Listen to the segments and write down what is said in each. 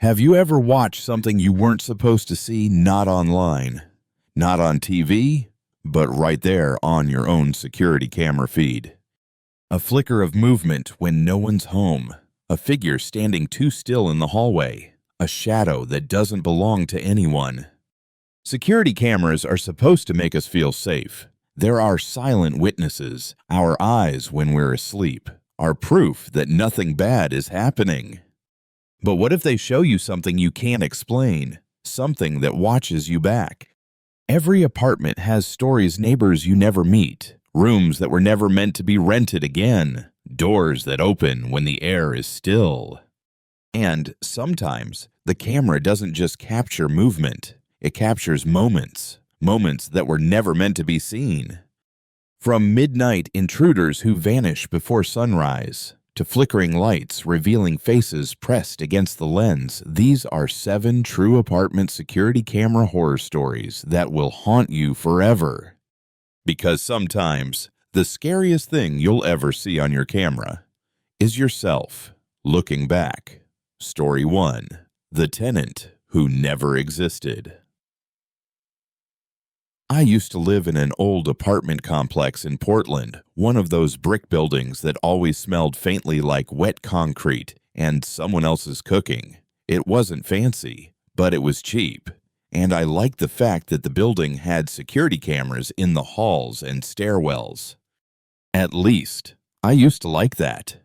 Have you ever watched something you weren't supposed to see not online, not on TV, but right there on your own security camera feed? A flicker of movement when no one's home, a figure standing too still in the hallway, a shadow that doesn't belong to anyone. Security cameras are supposed to make us feel safe. They're our silent witnesses, our eyes when we're asleep, our proof that nothing bad is happening. But what if they show you something you can't explain, something that watches you back? Every apartment has stories neighbors you never meet, rooms that were never meant to be rented again, doors that open when the air is still. And sometimes the camera doesn't just capture movement, it captures moments that were never meant to be seen. From midnight intruders who vanish before sunrise, to flickering lights revealing faces pressed against the lens, these are 7 true apartment security camera horror stories that will haunt you forever. Because sometimes, the scariest thing you'll ever see on your camera is yourself looking back. Story 1. The Tenant Who Never Existed. I used to live in an old apartment complex in Portland, one of those brick buildings that always smelled faintly like wet concrete and someone else's cooking. It wasn't fancy, but it was cheap, and I liked the fact that the building had security cameras in the halls and stairwells. At least, I used to like that.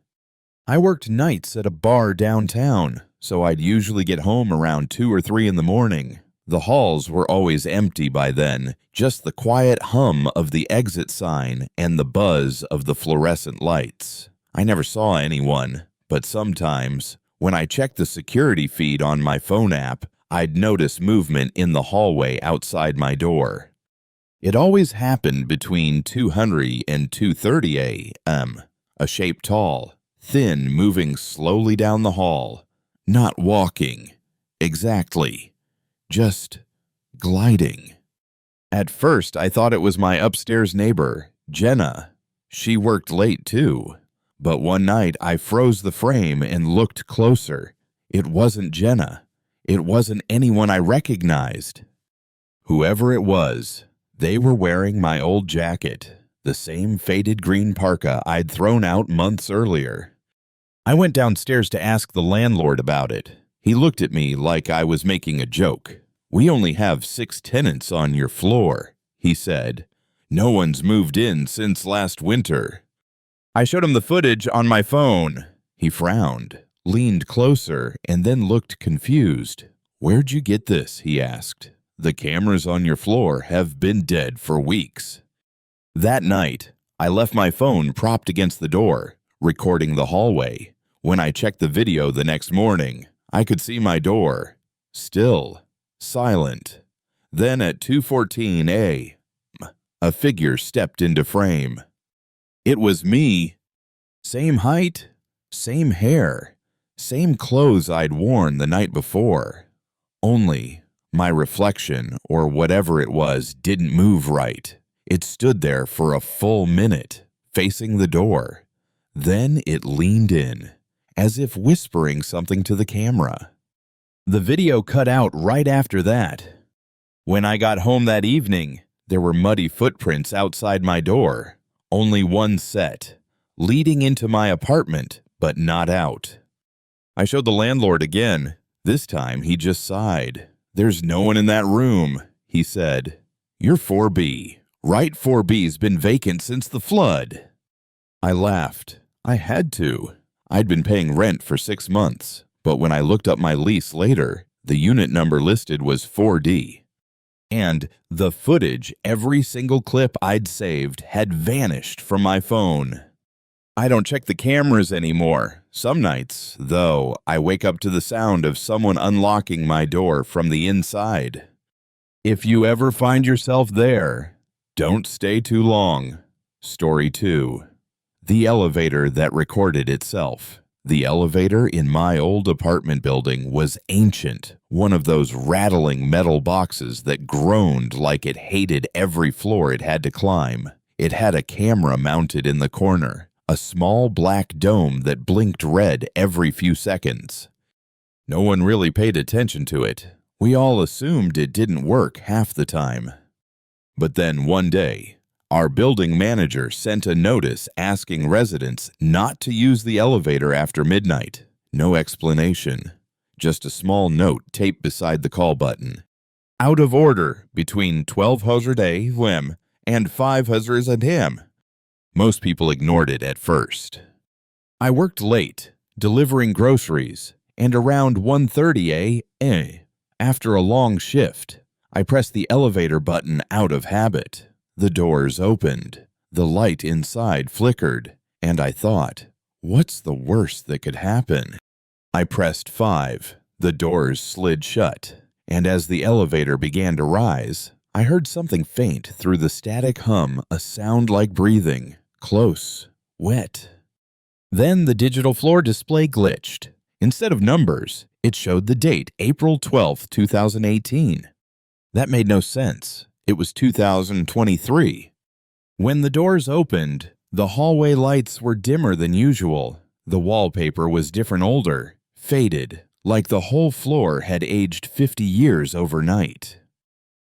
I worked nights at a bar downtown, so I'd usually get home around 2 or 3 in the morning. The halls were always empty by then, just the quiet hum of the exit sign and the buzz of the fluorescent lights. I never saw anyone, but sometimes, when I checked the security feed on my phone app, I'd notice movement in the hallway outside my door. It always happened between 2:00 and 2:30 a.m., a shape tall, thin, moving slowly down the hall. Not walking. Exactly. Just gliding. At first, I thought it was my upstairs neighbor, Jenna. She worked late too. But one night, I froze the frame and looked closer. It wasn't Jenna. It wasn't anyone I recognized. Whoever it was, they were wearing my old jacket, the same faded green parka I'd thrown out months earlier. I went downstairs to ask the landlord about it. He looked at me like I was making a joke. "We only have 6 tenants on your floor," he said. "No one's moved in since last winter." I showed him the footage on my phone. He frowned, leaned closer, and then looked confused. "Where'd you get this?" he asked. "The cameras on your floor have been dead for weeks." That night, I left my phone propped against the door, recording the hallway. When I checked the video the next morning, I could see my door, still, silent. Then at 2:14 a.m., a figure stepped into frame. It was me. Same height, same hair, same clothes I'd worn the night before. Only my reflection, or whatever it was, didn't move right. It stood there for a full minute, facing the door. Then it leaned in, as if whispering something to the camera. The video cut out right after that. When I got home that evening, there were muddy footprints outside my door. Only one set, leading into my apartment, but not out. I showed the landlord again. This time he just sighed. "There's no one in that room," he said. "You're 4B. Right, 4B's been vacant since the flood." I laughed. I had to. I'd been paying rent for 6 months, but when I looked up my lease later, the unit number listed was 4D. And the footage, every single clip I'd saved, had vanished from my phone. I don't check the cameras anymore. Some nights, though, I wake up to the sound of someone unlocking my door from the inside. If you ever find yourself there, don't stay too long. Story 2. The elevator that recorded itself. The elevator in my old apartment building was ancient, one of those rattling metal boxes that groaned like it hated every floor it had to climb. It had a camera mounted in the corner, a small black dome that blinked red every few seconds. No one really paid attention to it. We all assumed it didn't work half the time. But then one day, our building manager sent a notice asking residents not to use the elevator after midnight. No explanation. Just a small note taped beside the call button. Out of order between 1200 a.m. and 500 a.m. Most people ignored it at first. I worked late, delivering groceries, and around 1:30 a.m., after a long shift, I pressed the elevator button out of habit. The doors opened, the light inside flickered, and I thought, what's the worst that could happen? I pressed 5, the doors slid shut, and as the elevator began to rise, I heard something faint through the static hum, a sound like breathing, close, wet. Then the digital floor display glitched. Instead of numbers, it showed the date, April 12, 2018. That made no sense. It was 2023. When the doors opened, the hallway lights were dimmer than usual. The wallpaper was different, older, faded, like the whole floor had aged 50 years overnight.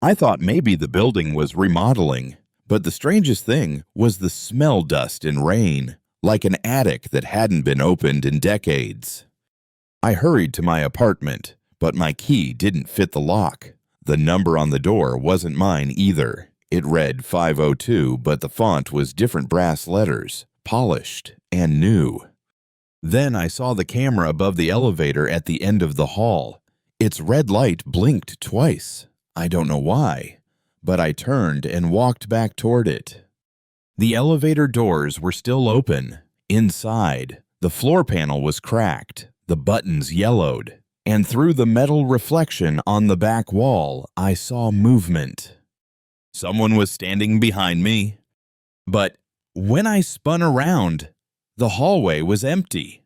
I thought maybe the building was remodeling, but the strangest thing was the smell dust and rain, like an attic that hadn't been opened in decades. I hurried to my apartment, but my key didn't fit the lock. The number on the door wasn't mine either. It read 502, but the font was different brass letters, polished and new. Then I saw the camera above the elevator at the end of the hall. Its red light blinked twice. I don't know why, but I turned and walked back toward it. The elevator doors were still open. Inside, the floor panel was cracked, the buttons yellowed, and through the metal reflection on the back wall, I saw movement. Someone was standing behind me. But when I spun around, the hallway was empty.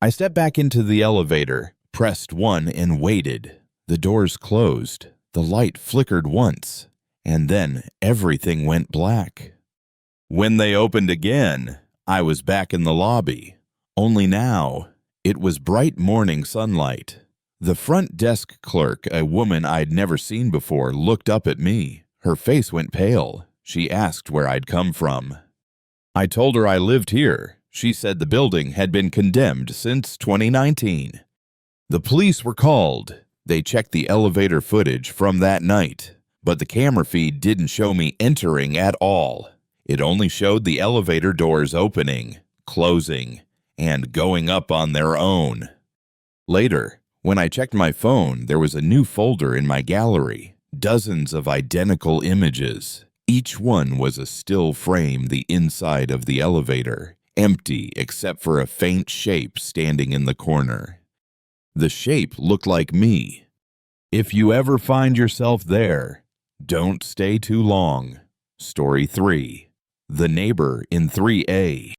I stepped back into the elevator, pressed 1, and waited. The doors closed. The light flickered once, and then everything went black. When they opened again, I was back in the lobby. Only now, it was bright morning sunlight. The front desk clerk, a woman I'd never seen before, looked up at me. Her face went pale. She asked where I'd come from. I told her I lived here. She said the building had been condemned since 2019. The police were called. They checked the elevator footage from that night, but the camera feed didn't show me entering at all. It only showed the elevator doors opening, closing, and going up on their own. Later, when I checked my phone, there was a new folder in my gallery, dozens of identical images. Each one was a still frame, the inside of the elevator, empty except for a faint shape standing in the corner. The shape looked like me. If you ever find yourself there, don't stay too long. Story 3. The Neighbor in 3A.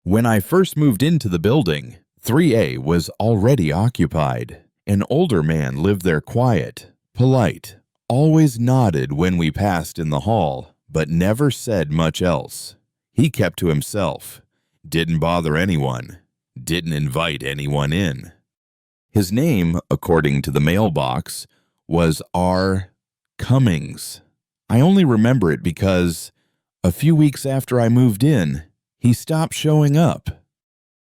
When I first moved into the building, 3A was already occupied. An older man lived there, quiet, polite, always nodded when we passed in the hall, but never said much else. He kept to himself, didn't bother anyone, didn't invite anyone in. His name, according to the mailbox, was R. Cummings. I only remember it because a few weeks after I moved in, he stopped showing up.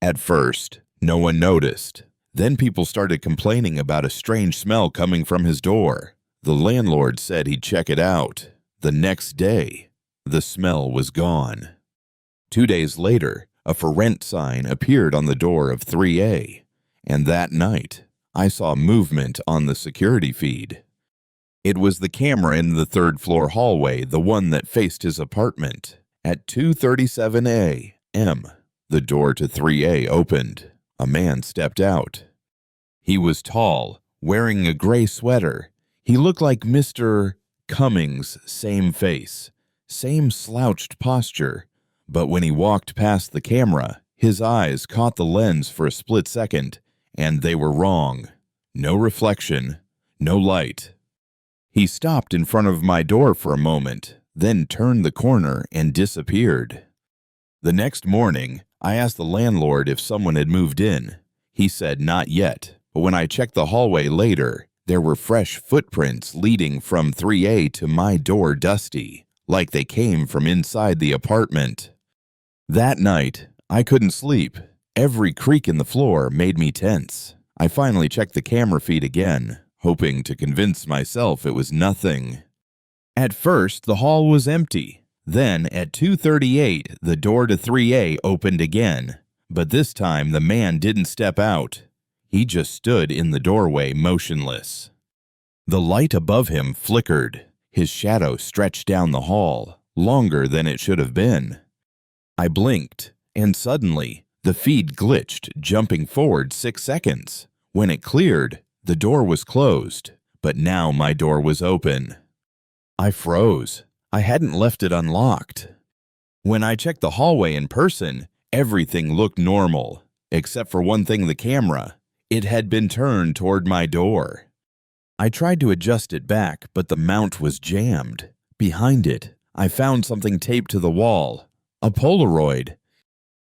At first, no one noticed. Then people started complaining about a strange smell coming from his door. The landlord said he'd check it out. The next day, the smell was gone. 2 days later, a for rent sign appeared on the door of 3A, and that night, I saw movement on the security feed. It was the camera in the third-floor hallway, the one that faced his apartment. At 2:37 a.m., the door to 3A opened. A man stepped out. He was tall, wearing a gray sweater. He looked like Mr. Cummings, same face, same slouched posture. But when he walked past the camera, his eyes caught the lens for a split second, and they were wrong. No reflection, no light. He stopped in front of my door for a moment, then turned the corner and disappeared. The next morning, I asked the landlord if someone had moved in. He said not yet, but when I checked the hallway later, there were fresh footprints leading from 3A to my door dusty, like they came from inside the apartment. That night, I couldn't sleep. Every creak in the floor made me tense. I finally checked the camera feed again, hoping to convince myself it was nothing. At first, the hall was empty. Then, at 2:38, the door to 3A opened again. But this time, the man didn't step out. He just stood in the doorway motionless. The light above him flickered. His shadow stretched down the hall, longer than it should have been. I blinked, and suddenly, the feed glitched, jumping forward 6 seconds. When it cleared, the door was closed, but now my door was open. I froze. I hadn't left it unlocked. When I checked the hallway in person, everything looked normal, except for one thing: the camera. It had been turned toward my door. I tried to adjust it back, but the mount was jammed. Behind it, I found something taped to the wall, a Polaroid.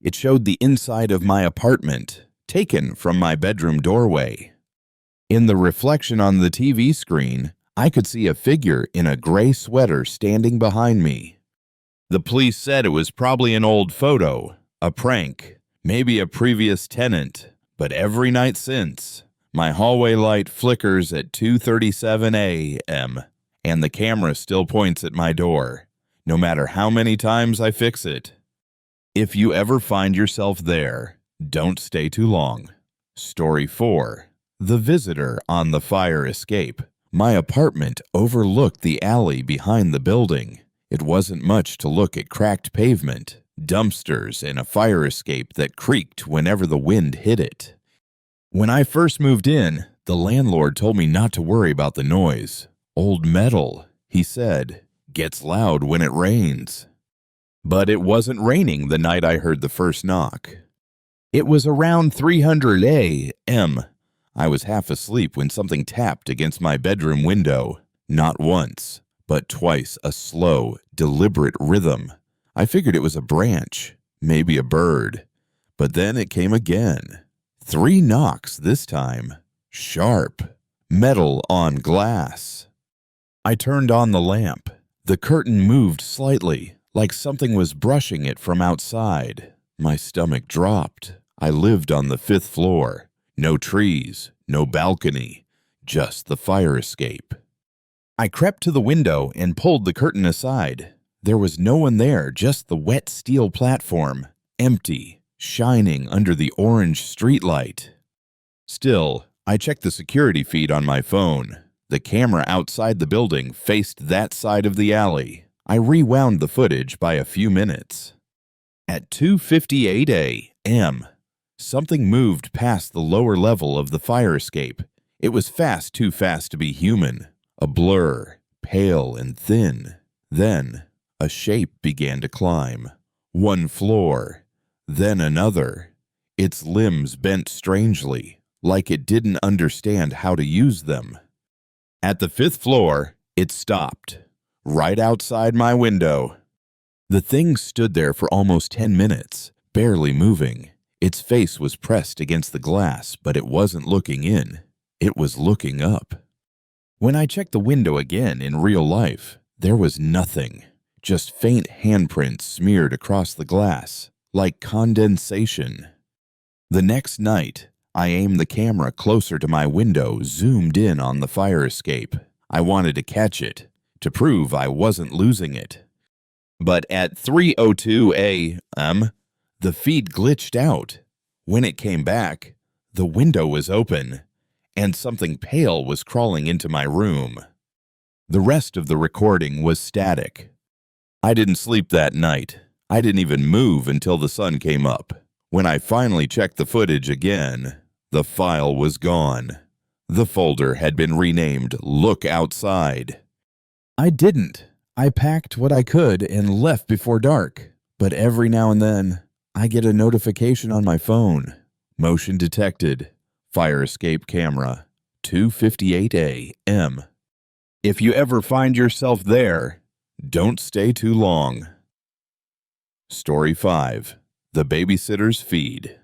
It showed the inside of my apartment, taken from my bedroom doorway. In the reflection on the TV screen, I could see a figure in a gray sweater standing behind me. The police said it was probably an old photo, a prank, maybe a previous tenant, but every night since, my hallway light flickers at 2:37 a.m., and the camera still points at my door, no matter how many times I fix it. If you ever find yourself there, don't stay too long. Story 4. The Visitor on the Fire Escape. My apartment overlooked the alley behind the building. It wasn't much to look at: cracked pavement, dumpsters, and a fire escape that creaked whenever the wind hit it. When I first moved in, the landlord told me not to worry about the noise. Old metal, he said, gets loud when it rains. But it wasn't raining the night I heard the first knock. It was around 300 a.m. I was half asleep when something tapped against my bedroom window. Not once, but twice, a slow, deliberate rhythm. I figured it was a branch, maybe a bird. But then it came again. 3 knocks this time. Sharp. Metal on glass. I turned on the lamp. The curtain moved slightly, like something was brushing it from outside. My stomach dropped. I lived on the 5th floor. No trees, no balcony, just the fire escape. I crept to the window and pulled the curtain aside. There was no one there, just the wet steel platform, empty, shining under the orange streetlight. Still, I checked the security feed on my phone. The camera outside the building faced that side of the alley. I rewound the footage by a few minutes. At 2:58 a.m., something moved past the lower level of the fire escape. It was fast, too fast to be human. A blur, pale and thin. Then, a shape began to climb. 1 floor, then another. Its limbs bent strangely, like it didn't understand how to use them. At the 5th floor, it stopped, right outside my window. The thing stood there for almost 10 minutes, barely moving. Its face was pressed against the glass, but it wasn't looking in. It was looking up. When I checked the window again in real life, there was nothing. Just faint handprints smeared across the glass, like condensation. The next night, I aimed the camera closer to my window, zoomed in on the fire escape. I wanted to catch it, to prove I wasn't losing it. But at 3:02 a.m., the feed glitched out. When it came back, the window was open, and something pale was crawling into my room. The rest of the recording was static. I didn't sleep that night. I didn't even move until the sun came up. When I finally checked the footage again, the file was gone. The folder had been renamed Look Outside. I didn't. I packed what I could and left before dark. But every now and then, I get a notification on my phone. Motion detected. Fire escape camera. 2:58 a.m. If you ever find yourself there, don't stay too long. Story 5. The Babysitter's Feed.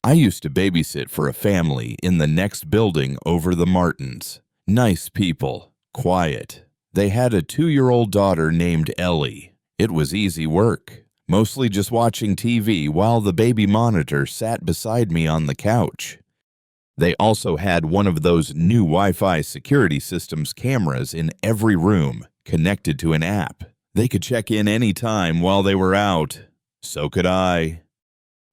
I used to babysit for a family in the next building over the Martins. Nice people, quiet. They had a 2-year-old daughter named Ellie. It was easy work, mostly just watching TV while the baby monitor sat beside me on the couch. They also had one of those new Wi-Fi security systems cameras in every room, connected to an app. They could check in any time while they were out. So could I.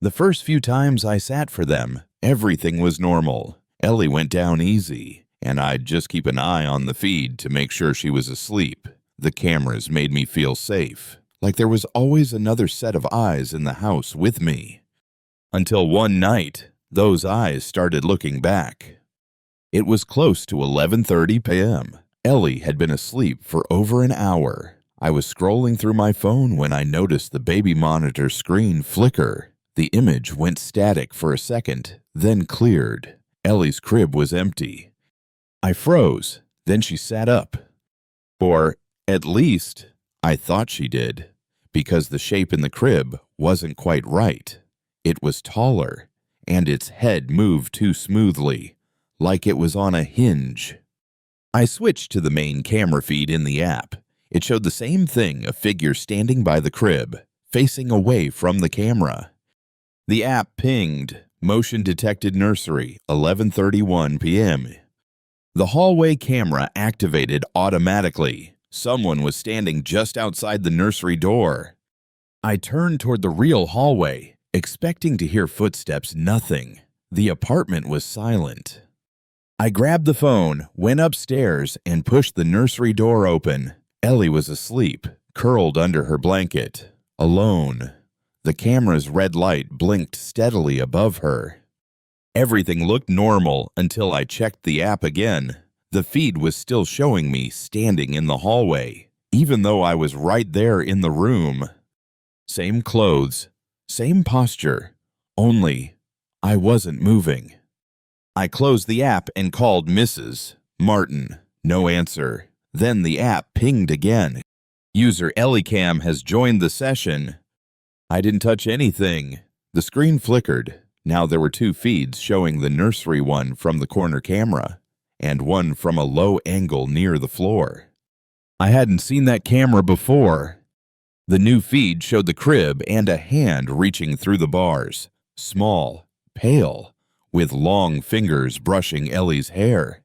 The first few times I sat for them, everything was normal. Ellie went down easy, and I'd just keep an eye on the feed to make sure she was asleep. The cameras made me feel safe, like there was always another set of eyes in the house with me. Until one night, those eyes started looking back. It was close to 11:30 p.m. Ellie had been asleep for over an hour. I was scrolling through my phone when I noticed the baby monitor screen flicker. The image went static for a second, then cleared. Ellie's crib was empty. I froze, then she sat up. Or, at least, I thought she did, because the shape in the crib wasn't quite right. It was taller, and its head moved too smoothly, like it was on a hinge. I switched to the main camera feed in the app. It showed the same thing, a figure standing by the crib, facing away from the camera. The app pinged, motion detected nursery, 11:31 p.m. The hallway camera activated automatically. Someone was standing just outside the nursery door. I turned toward the real hallway, expecting to hear footsteps. Nothing. The apartment was silent. I grabbed the phone, went upstairs, and pushed the nursery door open. Ellie was asleep, curled under her blanket, alone. The camera's red light blinked steadily above her. Everything looked normal until I checked the app again. The feed was still showing me standing in the hallway, even though I was right there in the room. Same clothes, same posture, only I wasn't moving. I closed the app and called Mrs. Martin. No answer. Then the app pinged again. User EllieCam has joined the session. I didn't touch anything. The screen flickered. Now there were 2 feeds showing the nursery one from the corner camera and one from a low angle near the floor. I hadn't seen that camera before. The new feed showed the crib and a hand reaching through the bars, small, pale, with long fingers brushing Ellie's hair.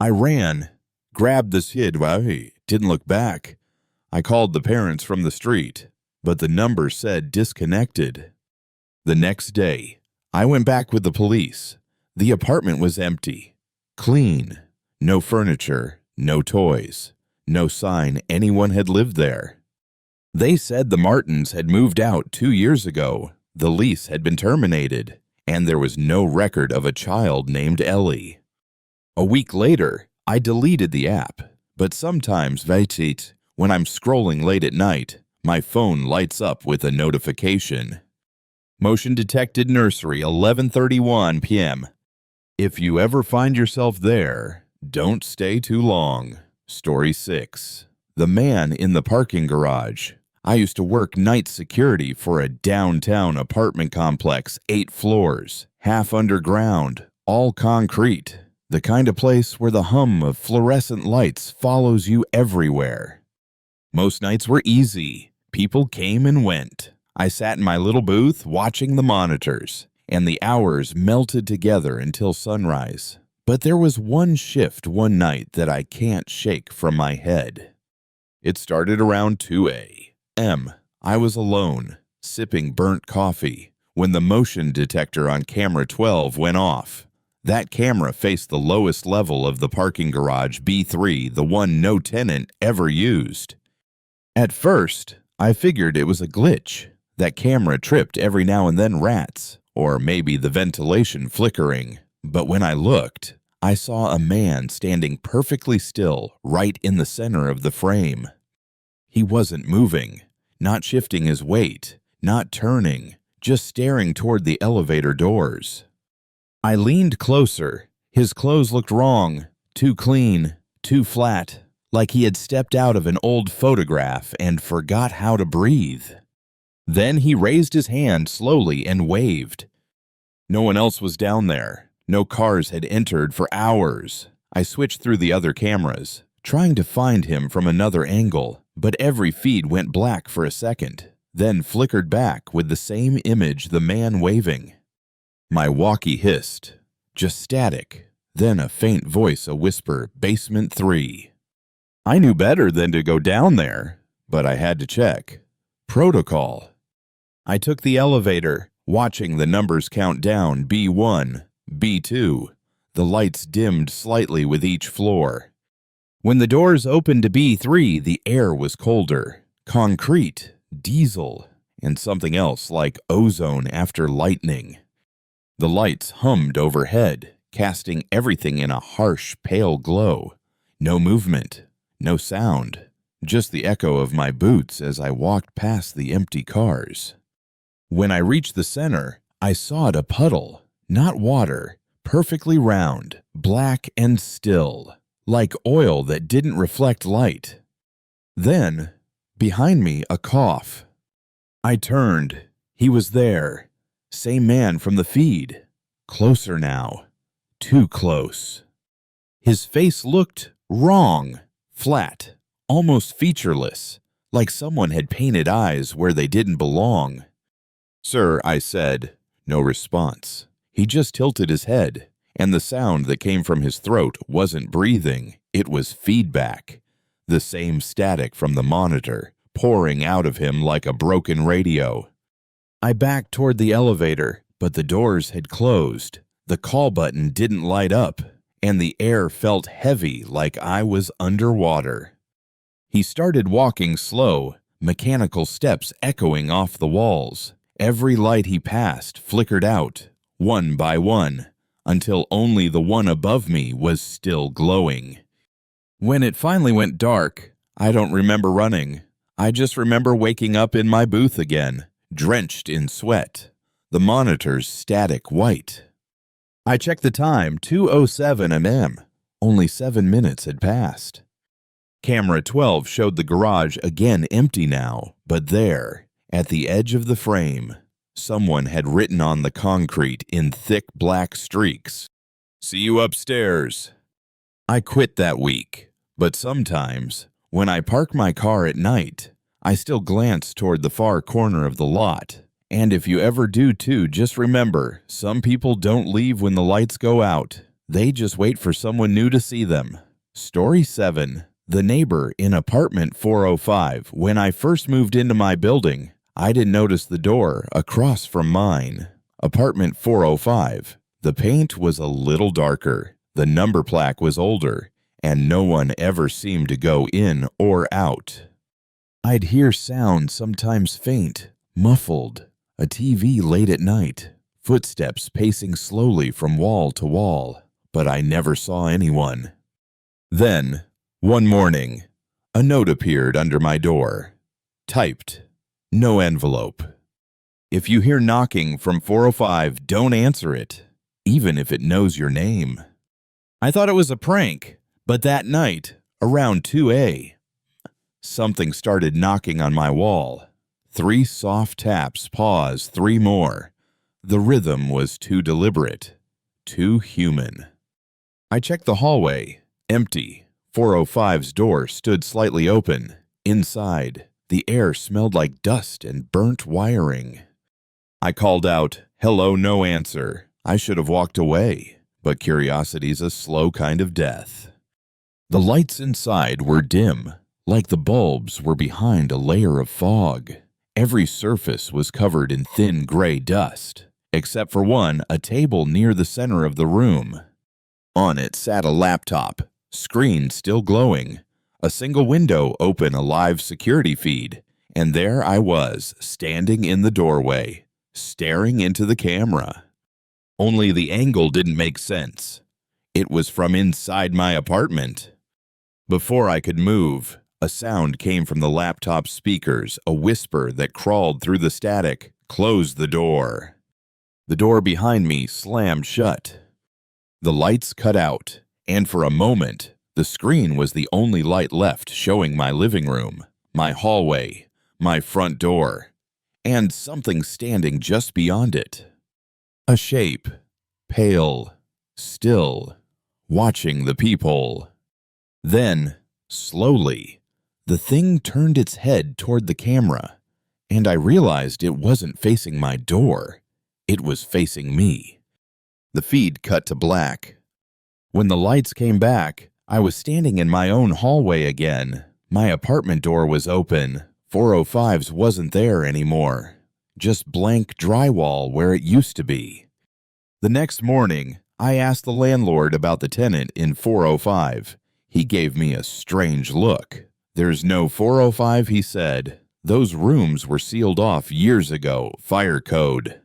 I ran, grabbed the kid, didn't look back. I called the parents from the street, but the number said disconnected. The next day, I went back with the police. The apartment was empty, clean, no furniture, no toys, no sign anyone had lived there. They said the Martins had moved out 2 years ago, the lease had been terminated, and there was no record of a child named Ellie. A week later, I deleted the app, but sometimes, when I'm scrolling late at night, my phone lights up with a notification. Motion detected nursery, 11:31 p.m. If you ever find yourself there, don't stay too long. Story 6. The man in the parking garage. I used to work night security for a downtown apartment complex, 8 floors, half underground, all concrete. The kind of place where the hum of fluorescent lights follows you everywhere. Most nights were easy. People came and went. I sat in my little booth watching the monitors, and the hours melted together until sunrise. But there was one shift one night that I can't shake from my head. It started around 2 a.m. I was alone, sipping burnt coffee, when the motion detector on camera 12 went off. That camera faced the lowest level of the parking garage, B3, the one no tenant ever used. At first, I figured it was a glitch. That camera tripped every now and then rats, or maybe the ventilation flickering. But when I looked, I saw a man standing perfectly still right in the center of the frame. He wasn't moving, not shifting his weight, not turning, just staring toward the elevator doors. I leaned closer. His clothes looked wrong, too clean, too flat, like he had stepped out of an old photograph and forgot how to breathe. Then he raised his hand slowly and waved. No one else was down there. No cars had entered for hours. I switched through the other cameras, trying to find him from another angle, but every feed went black for a second, then flickered back with the same image, the man waving. My walkie hissed. Just static. Then a faint voice, a whisper, basement 3. I knew better than to go down there, but I had to check. Protocol. I took the elevator, watching the numbers count down, B1, B2. The lights dimmed slightly with each floor. When the doors opened to B3, the air was colder. Concrete, diesel, and something else like ozone after lightning. The lights hummed overhead, casting everything in a harsh, pale glow. No movement, no sound, just the echo of my boots as I walked past the empty cars. When I reached the center, I saw it a puddle, not water, perfectly round, black and still, like oil that didn't reflect light. Then, behind me, a cough. I turned. He was there. Same man from the feed. Closer now. Too close. His face looked wrong, flat, almost featureless, like someone had painted eyes where they didn't belong. Sir, I said. No response. He just tilted his head, and the sound that came from his throat wasn't breathing, it was feedback. The same static from the monitor, pouring out of him like a broken radio. I backed toward the elevator, but the doors had closed. The call button didn't light up, and the air felt heavy like I was underwater. He started walking slow, mechanical steps echoing off the walls. Every light he passed flickered out, one by one, until only the one above me was still glowing. When it finally went dark, I don't remember running. I just remember waking up in my booth again, drenched in sweat, the monitors static white. I checked the time, 2:07 a.m. Only 7 minutes had passed. Camera 12 showed the garage again empty now, but there, at the edge of the frame, someone had written on the concrete in thick black streaks, "See you upstairs." I quit that week, but sometimes, when I park my car at night, I still glance toward the far corner of the lot. And if you ever do too, just remember, some people don't leave when the lights go out. They just wait for someone new to see them. Story 7. The neighbor in apartment 405. When I first moved into my building, I didn't notice the door across from mine. Apartment 405. The paint was a little darker, the number plaque was older, and no one ever seemed to go in or out. I'd hear sounds, sometimes faint, muffled, a TV late at night, footsteps pacing slowly from wall to wall, but I never saw anyone. Then, one morning, a note appeared under my door, typed. No envelope. If you hear knocking from 405, don't answer it, even if it knows your name. I thought it was a prank, but that night, around 2 something started knocking on my wall. 3 soft taps, pause, 3 more. The rhythm was too deliberate, too human. I checked the hallway, empty. 405's door stood slightly open. Inside, the air smelled like dust and burnt wiring. I called out, "Hello, no answer." I should have walked away, but curiosity's a slow kind of death. The lights inside were dim, like the bulbs were behind a layer of fog. Every surface was covered in thin gray dust, except for one, a table near the center of the room. On it sat a laptop, screen still glowing. A single window open, a live security feed, and there I was, standing in the doorway, staring into the camera. Only the angle didn't make sense. It was from inside my apartment. Before I could move, a sound came from the laptop speakers, a whisper that crawled through the static, "Close the door." The door behind me slammed shut. The lights cut out, and for a moment, the screen was the only light left showing my living room, my hallway, my front door, and something standing just beyond it. A shape, pale, still, watching the peephole. Then, slowly, the thing turned its head toward the camera, and I realized it wasn't facing my door. It was facing me. The feed cut to black. When the lights came back, I was standing in my own hallway again. My apartment door was open. 405's wasn't there anymore. Just blank drywall where it used to be. The next morning, I asked the landlord about the tenant in 405. He gave me a strange look. "There's no 405, he said. "Those rooms were sealed off years ago, fire code."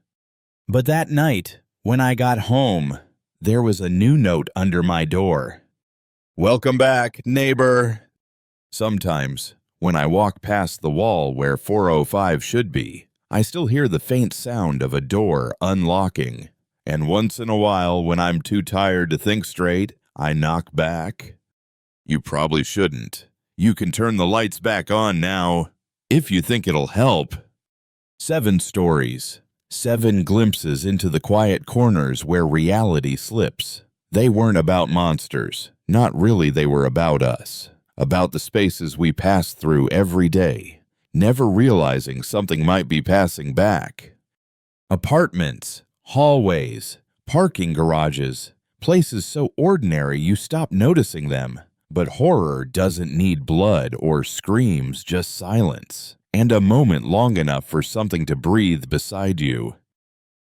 But that night, when I got home, there was a new note under my door. "Welcome back, neighbor." Sometimes, when I walk past the wall where 405 should be, I still hear the faint sound of a door unlocking. And once in a while, when I'm too tired to think straight, I knock back. You probably shouldn't. You can turn the lights back on now, if you think it'll help. 7 stories. 7 glimpses into the quiet corners where reality slips. They weren't about monsters. Not really, they were about us. About the spaces we pass through every day, never realizing something might be passing back. Apartments, hallways, parking garages, places so ordinary you stop noticing them. But horror doesn't need blood or screams, just silence, and a moment long enough for something to breathe beside you.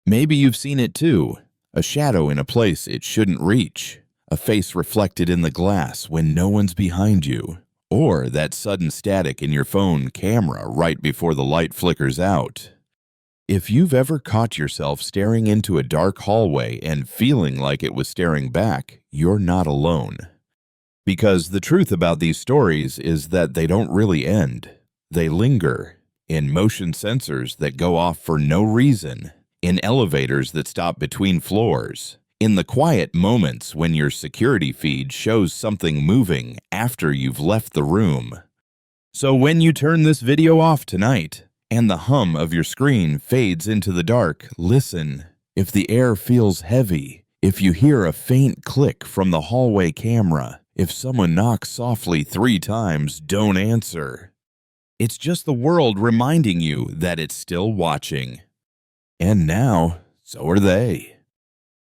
Maybe you've seen it too. A shadow in a place it shouldn't reach. A face reflected in the glass when no one's behind you. Or that sudden static in your phone camera right before the light flickers out. If you've ever caught yourself staring into a dark hallway and feeling like it was staring back, you're not alone. Because the truth about these stories is that they don't really end. They linger in motion sensors that go off for no reason, in elevators that stop between floors, in the quiet moments when your security feed shows something moving after you've left the room. So when you turn this video off tonight and the hum of your screen fades into the dark, listen. If the air feels heavy, if you hear a faint click from the hallway camera, if someone knocks softly 3 times, don't answer. It's just the world reminding you that it's still watching. And now, so are they.